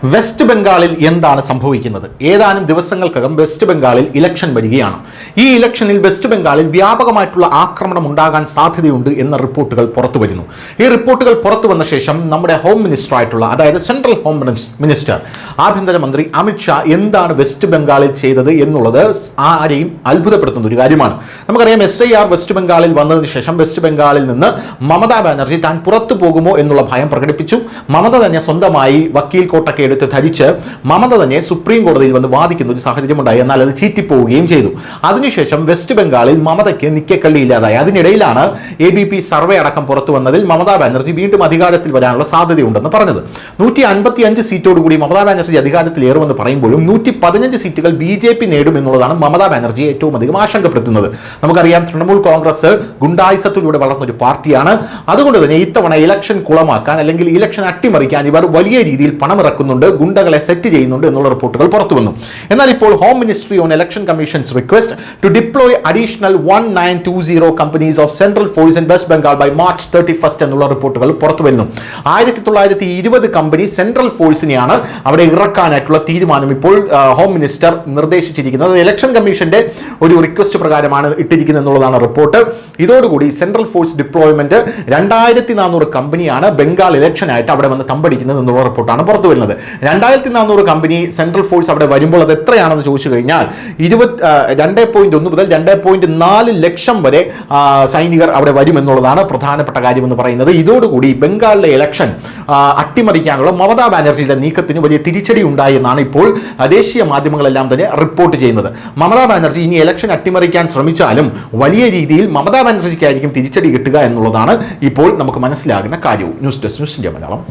West ബംഗാളിൽ എന്താണ് സംഭവിക്കുന്നത്? ഏതാനും ദിവസങ്ങൾക്കകം വെസ്റ്റ് ബംഗാളിൽ ഇലക്ഷൻ വരികയാണ്. ഈ ഇലക്ഷനിൽ വെസ്റ്റ് ബംഗാളിൽ വ്യാപകമായിട്ടുള്ള ആക്രമണം ഉണ്ടാകാൻ സാധ്യതയുണ്ട് എന്ന റിപ്പോർട്ടുകൾ പുറത്തു വരുന്നു. ഈ റിപ്പോർട്ടുകൾ പുറത്തു വന്ന ശേഷം നമ്മുടെ ഹോം മിനിസ്റ്റർ ആയിട്ടുള്ള, അതായത് സെൻട്രൽ ഹോം മിനിസ്റ്റർ ആഭ്യന്തരമന്ത്രി അമിത്ഷാ എന്താണ് വെസ്റ്റ് ബംഗാളിൽ ചെയ്തത് എന്നുള്ളത് ആരെയും അത്ഭുതപ്പെടുത്തുന്ന ഒരു കാര്യമാണ്. നമുക്കറിയാം, SIR വെസ്റ്റ് ബംഗാളിൽ വന്നതിന് ശേഷം വെസ്റ്റ് ബംഗാളിൽ നിന്ന് മമതാ ബാനർജി താൻ പുറത്തു പോകുമോ എന്നുള്ള ഭയം പ്രകടിപ്പിച്ചു. മമത തന്നെ സ്വന്തമായി വക്കീൽ കോട്ടൊക്കെ എടുത്ത് ധരിച്ച് മമത തന്നെ സുപ്രീം കോടതിയിൽ വന്ന് വാദിക്കുന്ന ഒരു സാഹചര്യം ഉണ്ടായി. എന്നാൽ അത് ചീറ്റിപ്പോവുകയും ചെയ്തു. അതിനുശേഷം വെസ്റ്റ് ബംഗാളിൽ മമതയ്ക്ക് നിക്കക്കള്ളി ഇല്ലാതായി. അതിനിടയിലാണ് ABP സർവേ അടക്കം പുറത്തു വന്നതിൽ മമതാ ബാനർജി വീണ്ടും അധികാരത്തിൽ വരാനുള്ള സാധ്യതയുണ്ടെന്ന് പറഞ്ഞത്. 155 സീറ്റോടുകൂടി മമതാ ബാനർജി അധികാരത്തിൽ ഏറുമെന്ന് പറയുമ്പോഴും 115 സീറ്റുകൾ BJP നേടും എന്നുള്ളതാണ് മമതാ ബാനർജിയെ ഏറ്റവും അധികം ആശങ്കപ്പെടുത്തുന്നത്. നമുക്കറിയാം, തൃണമൂൽ കോൺഗ്രസ് ഗുണ്ടായിസത്തിലൂടെ വളർന്നൊരു പാർട്ടിയാണ്. അതുകൊണ്ട് തന്നെ ഇത്തവണ ഇലക്ഷൻ കുളമാക്കാൻ, അല്ലെങ്കിൽ ഇലക്ഷൻ അട്ടിമറിക്കാൻ ഇവർ വലിയ രീതിയിൽ പണമിറക്കുന്നുണ്ട്, ഗുണ്ടകളെ സെറ്റ് ചെയ്യുന്നുണ്ട് എന്നുള്ള റിപ്പോർട്ടുകൾ പുറത്തു വന്നു. എന്നാൽ ഇപ്പോൾ home ministry on election commissions request to deploy additional 1920 companies of central force in West Bengal by March 31 എന്നുള്ള റിപ്പോർട്ടുകൾ പുറത്തു വരുന്നു. 1920 കമ്പനി സെൻട്രൽ ഫോഴ്സിനെയാണ് അവിടെ ഇറക്കാനായിട്ടുള്ള തീരുമാനം ഇപ്പോൾ ഹോം മിനിസ്റ്റർ നിർദ്ദേശിച്ചിരിക്കുന്നത്. ഇലക്ഷൻ കമ്മീഷന്റെ ഒരു റിക്വസ്റ്റ് പ്രകാരമാണ് ഇട്ടിരിക്കുന്നത് എന്നുള്ളതാണ് റിപ്പോർട്ട്. ഇതോടുകൂടി സെൻട്രൽ ഫോഴ്സ് ഡിപ്ലോയ്മെന്റ് 2400 കമ്പനിയാണ് ബംഗാൾ ഇലക്ഷനായിട്ട് അവിടെ വന്ന് തമ്പടിക്കുന്നത് എന്നുള്ള റിപ്പോർട്ടാണ് പുറത്തു വരുന്നത്. 2400 കമ്പനി സെൻട്രൽ ഫോഴ്സ് അവിടെ വരുമ്പോൾ അത് എത്രയാണെന്ന് ചോദിച്ചു കഴിഞ്ഞാൽ 2.1 മുതൽ 2.4 ലക്ഷം വരെ സൈനികർ അവിടെ വരുമെന്നുള്ളതാണ് പ്രധാനപ്പെട്ട കാര്യമെന്ന് പറയുന്നത്. ഇതോടുകൂടി ബംഗാളിലെ ഇലക്ഷൻ അട്ടിമറിക്കാനുള്ള മമതാ ബാനർജിയുടെ നീക്കത്തിന് വലിയ തിരിച്ചടി ഉണ്ടായി എന്നാണ് ഇപ്പോൾ ദേശീയ മാധ്യമങ്ങളെല്ലാം തന്നെ റിപ്പോർട്ട് ചെയ്യുന്നത്. മമതാ ബാനർജി ഇനി ഇലക്ഷൻ അട്ടിമറിക്കാൻ ശ്രമിച്ചാലും വലിയ രീതിയിൽ മമതാ ബാനർജിക്കായിരിക്കും തിരിച്ചടി കിട്ടുക എന്നുള്ളതാണ് ഇപ്പോൾ നമുക്ക് മനസ്സിലാകുന്ന കാര്യവും. News desk, news India Malayalam.